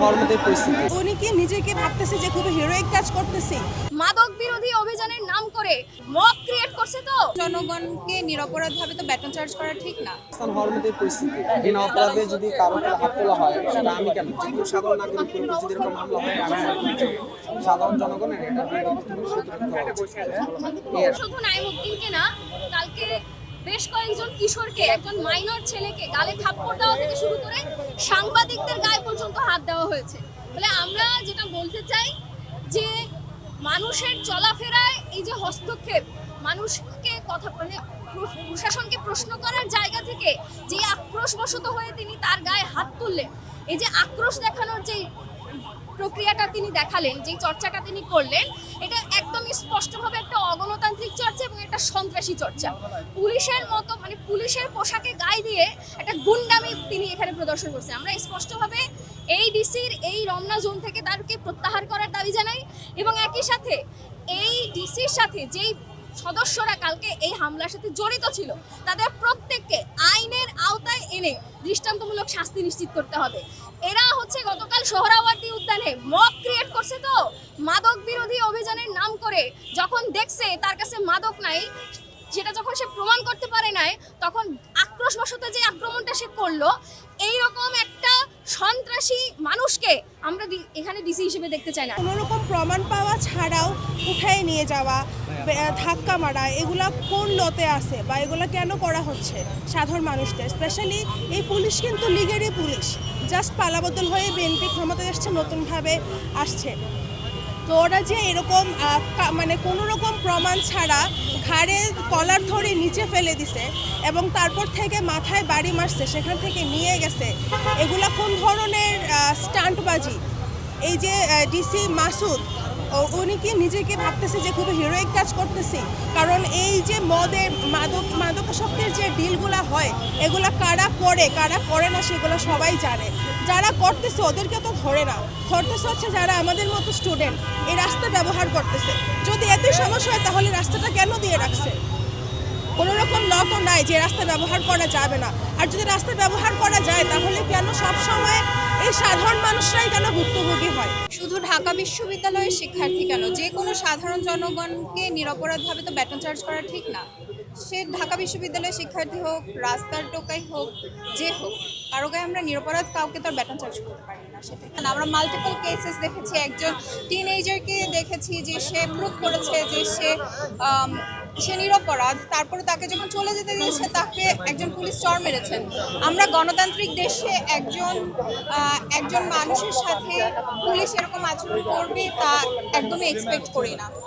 হওয়ার মতো পরিস্থিতি। উনি কি নিজেকে ভাবতেছে যে খুব হিরোইক কাজ করতেছে? মাদক বিরোধী অভিযানের নাম করে মক ক্রিয়েট করছে তো জনগণকে নিরপরাধভাবে তো ব্যাটন চার্জ করা ঠিক না। হওয়ার মতো পরিস্থিতি। বিনা অপরাধে যদি কারো হাত তোলা হয় সেটা আমি কেন, যে কোনো সাধারণ নাগরিকের উপর যদি এরকম মামলা হয় আমি সাধারণ জনগণের এটা শুধু নাইমুদ্দিনকে না, কালকে বেশ কয়েকজন কিশোরকে, একজন মাইনর ছেলেকে গালে থাপ্পড় দেওয়া থেকে শুরু করে সাংবাদিকদের গায়ে পর্যন্ত হাত দেওয়া হয়েছে। বলে আমরা যেটা বলতে চাই যে মানুষের চলাফেরায় এই যে হস্তক্ষেপ, মানুষকে কথা মানে প্রশাসনকে প্রশ্ন করার জায়গা থেকে যে আক্রোশবশত হয়ে তিনি তার গায়ে হাত তুললেন, এই যে আক্রোশ দেখানোর যে প্রক্রিয়াটা তিনি দেখালেন, যে চর্চাটা তিনি করলেন, এটা একদমই স্পষ্টভাবে একটা অগণতান্ত্রিক চর্চা এবং একটা সন্ত্রাসী চর্চা। পুলিশের মতো মানে পুলিশের পোশাকে গায়ে দিয়ে একটা গুন্ডামি তিনি এখানে প্রদর্শন করছেন। আমরা স্পষ্টভাবে এই ডিসির এই রমনা জোন থেকে তাকে প্রত্যাহার করার দাবি জানাই এবং একই সাথে এই ডিসির সাথে যেই সদস্যরা কালকে এই হামলার সাথে জড়িত ছিল তাদের প্রত্যেককে আইনের আওতায় এনে দৃষ্টান্তমূলক শাস্তি নিশ্চিত করতে হবে। এরা হচ্ছে গতকাল সোহরাওয়ার্দী উদ্যানে মক ক্রিয়েট করছে তো মাদক বিরোধী অভিযানের নাম করে, যখন দেখছে তার কাছে মাদক নাই, সেটা যখন সে প্রমাণ করতে পারে নাই, তখন আক্রোশবশত যে আক্রমণটা সে করলো, এইরকম একটা সন্ত্রাসী মানুষকে আমরা এখানে ডিসি হিসেবে দেখতে চাই না। কোনো রকম প্রমাণ পাওয়া ছাড়াও উঠায় নিয়ে যাওয়া, ধাক্কা মারা, এগুলা কোন লতে আছে বা এগুলা কেন করা হচ্ছে সাধারণ মানুষদের? স্পেশালি এই পুলিশ কিন্তু লীগেরই পুলিশ, জাস্ট পালাবদল হয়ে বিএনপি ক্ষমতায় আসছে, নতুনভাবে আসছে। তো ওরা যে এরকম মানে কোনো রকম প্রমাণ ছাড়া ঘাড়ে কলার ধরে নিচে ফেলে দিছে এবং তারপর থেকে মাথায় বাড়ি মারছে, সেখান থেকে নিয়ে গেছে, এগুলা কোন ধরনের স্টান্টবাজি? এই যে ডিসি মাসুদ, উনি কি নিজেকে ভাবতেছে যে খুব হিরোইক কাজ করতেছে? কারণ এই যে মাদকাসক্তের যে ডিলগুলা হয়, এগুলা কারা করে না সেগুলো সবাই জানে। যারা করতেছে ওদেরকে তো ধরে না, ধরতেছে হচ্ছে যারা আমাদের মতো স্টুডেন্ট এই রাস্তা ব্যবহার করতেছে। যদি এতই সমস্যা হয় তাহলে রাস্তাটা কেন দিয়ে রাখছে? কোনো রকম ল তো নাই যে রাস্তা ব্যবহার করা যাবে না। আর যদি রাস্তা ব্যবহার করা যায় তাহলে কেন সব সময় এই সাধারণ মানুষরাই কেন ভুক্তভোগী হয়? শুধু ঢাকা বিশ্ববিদ্যালয়ের শিক্ষার্থী কেন, যে কোনো সাধারণ জনগণকে নিরপরাধভাবে তো ব্যাটন চার্জ করা ঠিক না। সে ঢাকা বিশ্ববিদ্যালয়ের শিক্ষার্থী হোক, রাস্তার টোকাই হোক, যে হোক, কারো গায়ে আমরা নিরপরাধ কাউকে তো ব্যাটন চার্জ করতে পারি না। সেটাই আমরা মাল্টিপল কেসেস দেখেছি, একজন টিনেজারকে দেখেছি যে সে প্রুভ করেছে যে সে নিরপরাধ, তারপরে তাকে যখন চলে যেতে দিয়েছে তাকে একজন পুলিশ চড় মেরেছেন। আমরা গণতান্ত্রিক দেশে একজন মানুষের সাথে পুলিশ এরকম আচরণ করবে তা একদমই এক্সপেক্ট করি না।